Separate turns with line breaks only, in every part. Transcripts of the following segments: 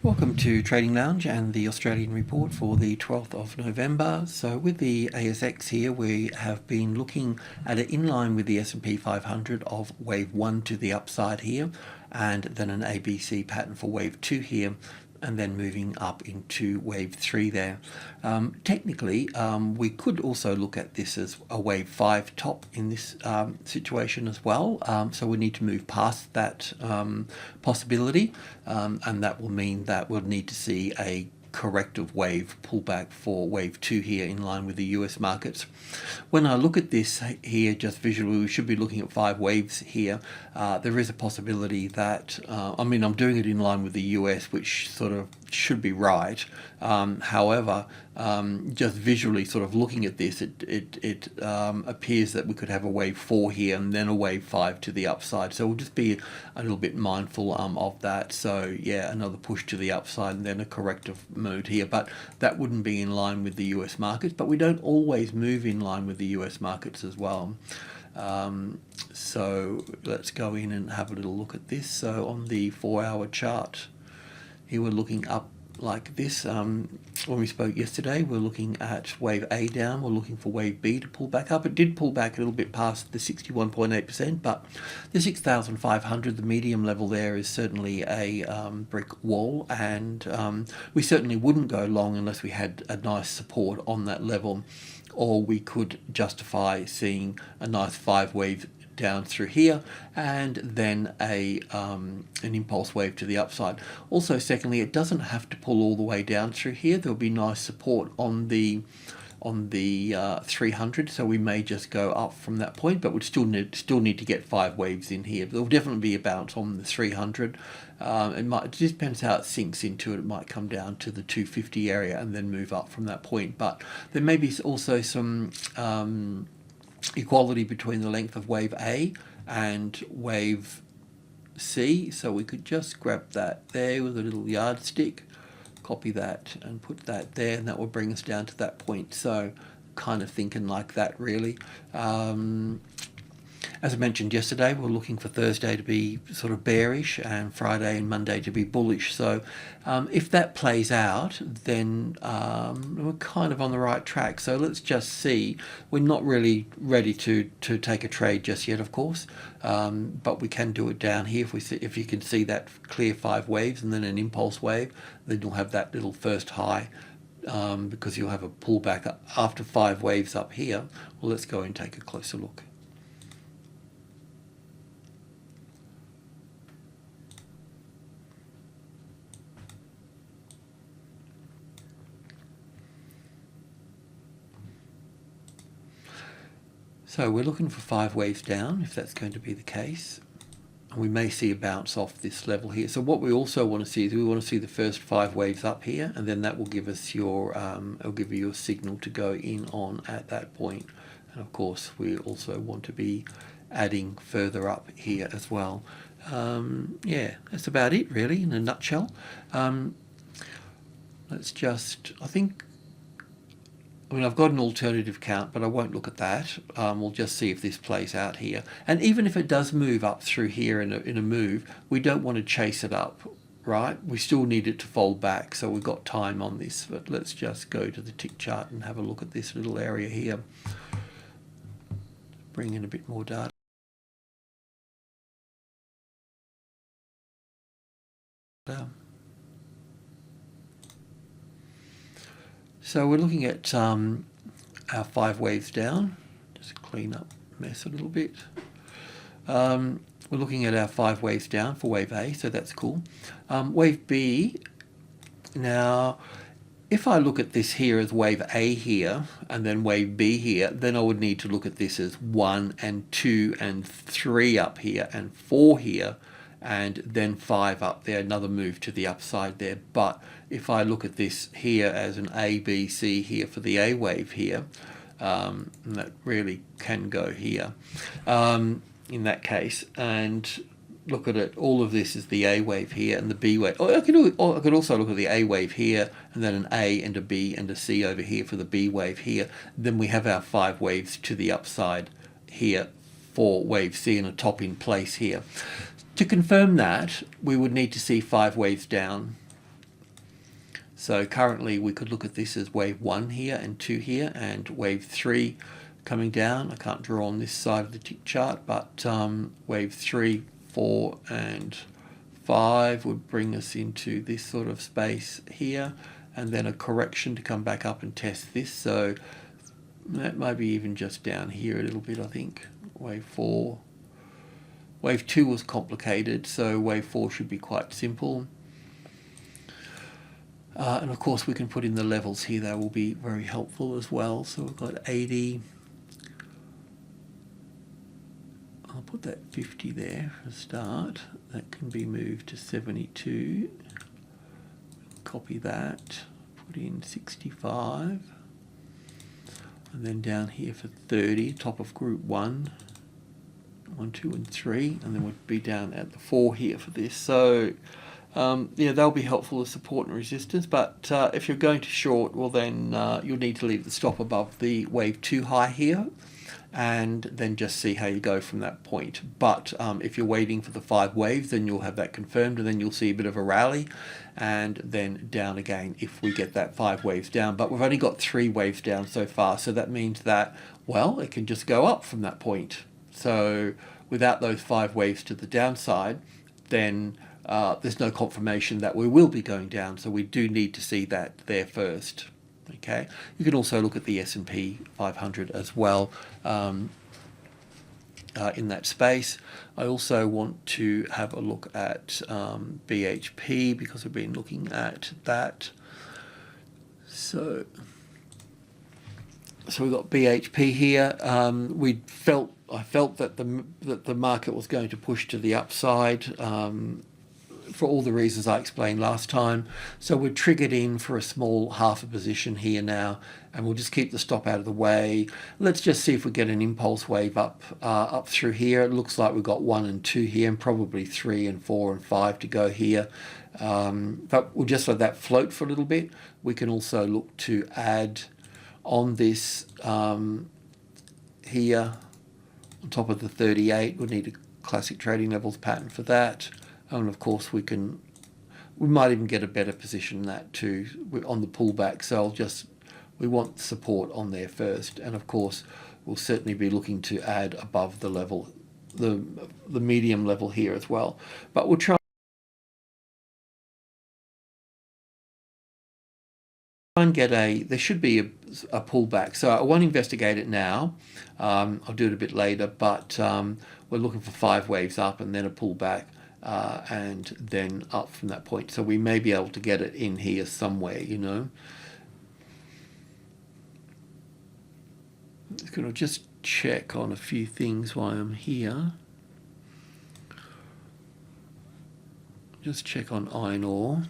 Welcome to Trading Lounge and the Australian report for the 12th of November. So with the ASX here, we have been looking at it in line with the S&P 500 of wave 1 to the upside here, and then an ABC pattern for wave 2 here, and then moving up into wave 3 there. Technically, we could also look at this as a wave 5 top in this situation as well. So we need to move past that possibility, and that will mean that we'll need to see a corrective wave pullback for wave 2 here in line with the US markets. When I look at this here just visually, we should be looking at 5 waves here. There is a possibility that, I'm doing it in line with the US, which sort of should be right. However, just visually sort of looking at this, it appears that we could have a wave 4 here and then a wave 5 to the upside. So we'll just be a little bit mindful of that. So yeah, another push to the upside and then a corrective mode here, but that wouldn't be in line with the US markets. But we don't always move in line with the US markets as well. So let's go in and have a little look at this. So on the 4-hour chart, here we're looking up like this. When we spoke yesterday, we're looking at wave A down, we're looking for wave B to pull back up. It did pull back a little bit past the 61.8%, but the 6,500, the medium level there, is certainly a brick wall, and we certainly wouldn't go long unless we had a nice support on that level, or we could justify seeing a nice 5 wave down through here and then an impulse wave to the upside. Also, secondly, it doesn't have to pull all the way down through here. There'll be nice support on the 300, so we may just go up from that point, but we'd still need to get 5 waves in here. There'll definitely be a bounce on the 300. It just depends how it sinks into it. It might come down to the 250 area and then move up from that point. But there may be also some equality between the length of wave A and wave C, so we could just grab that there with a little yardstick, copy that and put that there, and that will bring us down to that point. So kind of thinking like that really. As I mentioned yesterday, we're looking for Thursday to be sort of bearish and Friday and Monday to be bullish. So if that plays out, then we're kind of on the right track. So let's just see. We're not really ready to take a trade just yet, of course, but we can do it down here. If you can see that clear 5 waves and then an impulse wave, then you'll have that little first high. Because you'll have a pullback after 5 waves up here. Well, let's go and take a closer look. So we're looking for 5 waves down, if that's going to be the case. And we may see a bounce off this level here. So what we also want to see is we want to see the first 5 waves up here, and then that will give us your, it'll give you a signal to go in on at that point. And of course, we also want to be adding further up here as well. Yeah, that's about it really in a nutshell. Let's just, I've got an alternative count, but I won't look at that. We'll just see if this plays out here. And even if it does move up through here in a move, we don't want to chase it up, right? We still need it to fold back, so we've got time on this. But let's just go to the tick chart and have a look at this little area here. Bring in a bit more data. So we're looking at our 5 waves down. Just clean up the mess a little bit. We're looking at our 5 waves down for wave A, so that's cool. Wave B, now if I look at this here as wave A here and then wave B here, then I would need to look at this as 1 and 2 and 3 up here and 4 here, and then 5 up there, another move to the upside there. But if I look at this here as an A, B, C here for the A wave here, and that really can go here in that case, and look at it, all of this is the A wave here and the B wave. I could also look at the A wave here and then an A and a B and a C over here for the B wave here. Then we have our 5 waves to the upside here for wave C and a top in place here. To confirm that, we would need to see 5 waves down So currently we could look at this as wave 1 here and 2 here, and wave 3 coming down. I can't draw on this side of the tick chart, but wave 3, 4 and 5 would bring us into this sort of space here, and then a correction to come back up and test this. So that might be even just down here a little bit, I think. Wave 4. Wave 2 was complicated, so wave 4 should be quite simple. And of course we can put in the levels here, that will be very helpful as well. So we've got 80. I'll put that 50 there for a start. That can be moved to 72. Copy that, put in 65. And then down here for 30, top of group 1, 1, 2 and 3, and then we'd be down at the 4 here for this. So yeah, they'll be helpful as support and resistance, but if you're going to short, well then you'll need to leave the stop above the wave 2 high here, and then just see how you go from that point. But if you're waiting for the 5 waves, then you'll have that confirmed, and then you'll see a bit of a rally, and then down again if we get that 5 waves down. But we've only got 3 waves down so far, so that means that, well, it can just go up from that point. So without those 5 waves to the downside, then there's no confirmation that we will be going down, so we do need to see that there first. Okay, you can also look at the S&P 500 as well in that space. I also want to have a look at BHP, because we've been looking at that. So we've got BHP here. I felt that the market was going to push to the upside, for all the reasons I explained last time. So we're triggered in for a small half a position here now, and we'll just keep the stop out of the way. Let's just see if we get an impulse wave up through here. It looks like we've got 1 and 2 here, and probably 3 and 4 and 5 to go here. But we'll just let that float for a little bit. We can also look to add on this here on top of the 38. We'll need a classic trading levels pattern for that. And of course we might even get a better position than that too on the pullback. So we want support on there first, and of course we'll certainly be looking to add above the level, the medium level here as well. But we'll try and get there should be a pullback. So I won't investigate it now. I'll do it a bit later, but we're looking for 5 waves up and then a pullback. And then up from that point. So we may be able to get it in here somewhere, you know. I'm going to just check on a few things while I'm here. Just check on iron ore.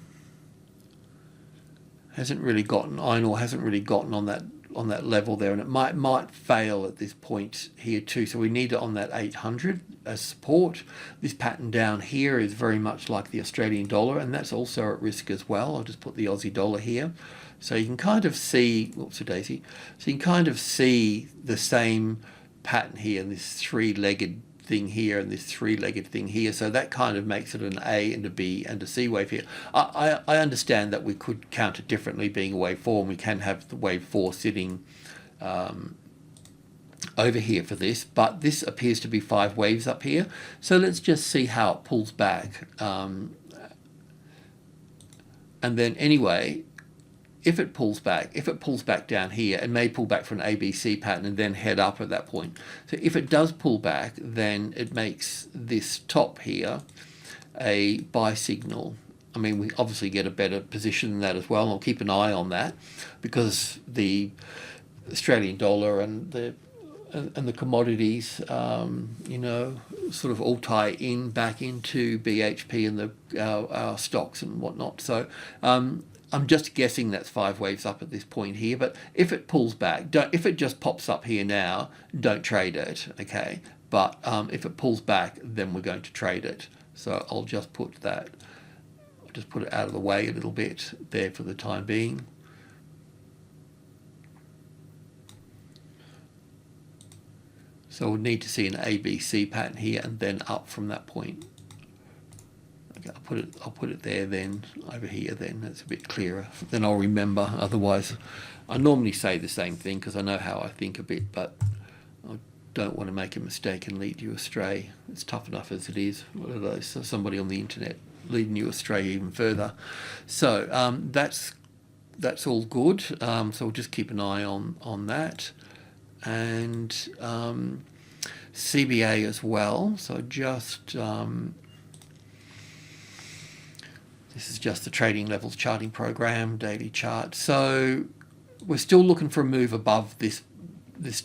Iron ore hasn't really gotten on that level there, and it might fail at this point here too. So we need it on that 800 as support. This pattern down here is very much like the Australian dollar, and that's also at risk as well. I'll just put the Aussie dollar here, so you can kind of see, whoopsie-daisy, so you can kind of see the same pattern here, and this 3-legged thing here and this 3-legged thing here. So that kind of makes it an A and a B and a C wave here. I understand that we could count it differently, being a wave 4, and we can have the wave 4 sitting over here for this, but this appears to be 5 waves up here. So let's just see how it pulls back. And then anyway, if it pulls back down here, it may pull back for an ABC pattern and then head up at that point. So if it does pull back, then it makes this top here a buy signal. I mean, we obviously get a better position than that as well, and I'll keep an eye on that, because the Australian dollar and the commodities, you know, sort of all tie in back into BHP and our stocks and whatnot. So I'm just guessing that's 5 waves up at this point here, but if it pulls back, if it just pops up here now, don't trade it, okay? But if it pulls back, then we're going to trade it. So I'll just put it out of the way a little bit there for the time being. So we'll need to see an ABC pattern here and then up from that point. I'll put it there then, over here then. That's a bit clearer. Then I'll remember. Otherwise, I normally say the same thing because I know how I think a bit, but I don't want to make a mistake and lead you astray. It's tough enough as it is. What are those? So somebody on the internet leading you astray even further. So that's all good. So we'll just keep an eye on that. And CBA as well. So just this is just the trading levels charting program, daily chart. So we're still looking for a move above this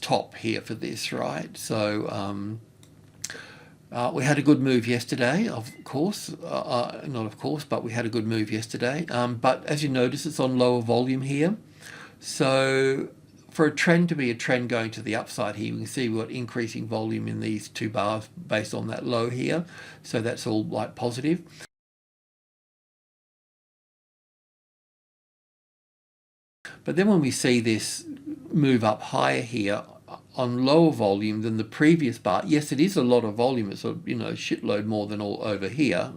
top here for this, right? So we had a good move yesterday, of course, not of course, but we had a good move yesterday. But as you notice, it's on lower volume here. So for a trend to be a trend going to the upside here, we can see we've got increasing volume in these two bars based on that low here. So that's all like positive. But then when we see this move up higher here on lower volume than the previous bar, yes, it is a lot of volume. It's a shitload more than all over here,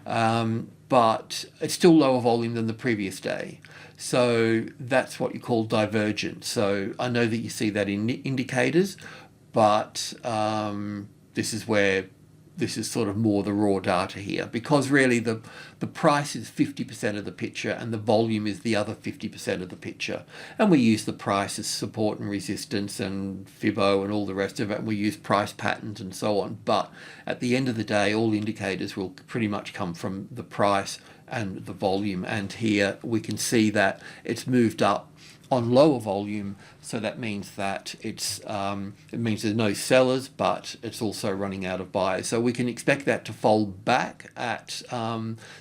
but it's still lower volume than the previous day. So that's what you call divergence. So I know that you see that in indicators, but this is sort of more the raw data here, because really the price is 50% of the picture and the volume is the other 50% of the picture. And we use the price as support and resistance and Fibo and all the rest of it. And we use price patterns and so on. But at the end of the day, all indicators will pretty much come from the price and the volume. And here we can see that it's moved up on lower volume, so that means that it means there's no sellers, but it's also running out of buyers. So we can expect that to fold back at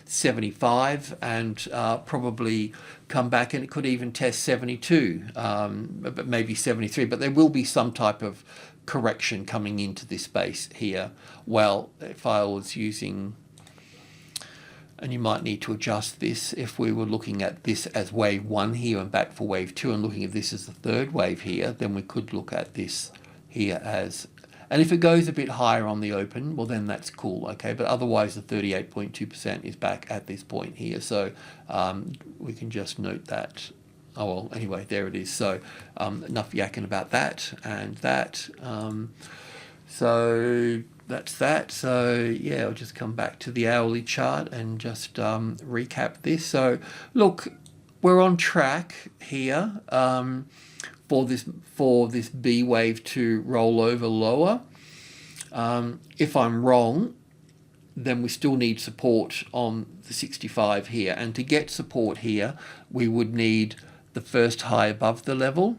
75 and probably come back, and it could even test 72, but maybe 73. But there will be some type of correction coming into this space here. Well, if I was using, and you might need to adjust this, if we were looking at this as wave 1 here and back for wave 2 and looking at this as the third wave here, then we could look at this here as, and if it goes a bit higher on the open, well then that's cool, okay, but otherwise the 38.2% is back at this point here. So we can just note that. Oh well, anyway, there it is. So enough yakking about that and that. So that's that. So yeah, I'll just come back to the hourly chart and just recap this. So look, we're on track here for this B wave to roll over lower. If I'm wrong, then we still need support on the 65 here, and to get support here we would need the first high above the level,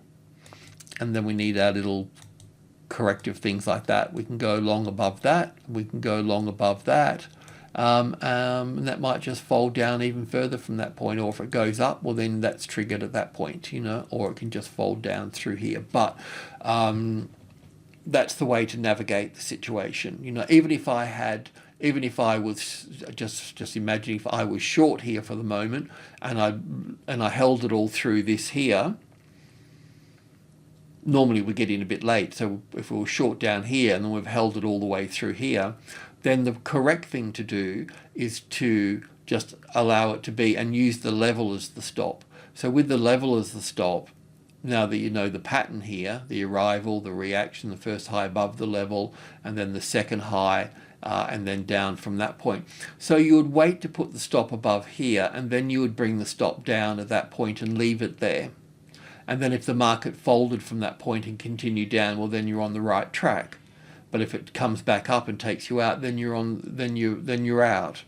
and then we need our little corrective things like that. We can go long above that, we can go long above that, and that might just fold down even further from that point, or if it goes up, well then that's triggered at that point, or it can just fold down through here. But that's the way to navigate the situation. Even if I was just imagine if I was short here for the moment and I held it all through this here, normally we get in a bit late. So if we were short down here and then we've held it all the way through here, then the correct thing to do is to just allow it to be and use the level as the stop. So with the level as the stop, now that you know the pattern here, the arrival, the reaction, the first high above the level, and then the second high, and then down from that point. So you would wait to put the stop above here, and then you would bring the stop down at that point and leave it there. And then if the market folded from that point and continued down, well then you're on the right track. But if it comes back up and takes you out, then you're out.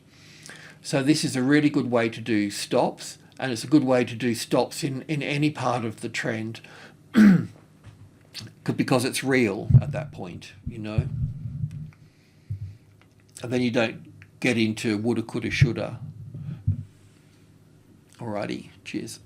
So this is a really good way to do stops, and it's a good way to do stops in any part of the trend because it's real at that point, And then you don't get into woulda, coulda, shoulda. Alrighty, cheers.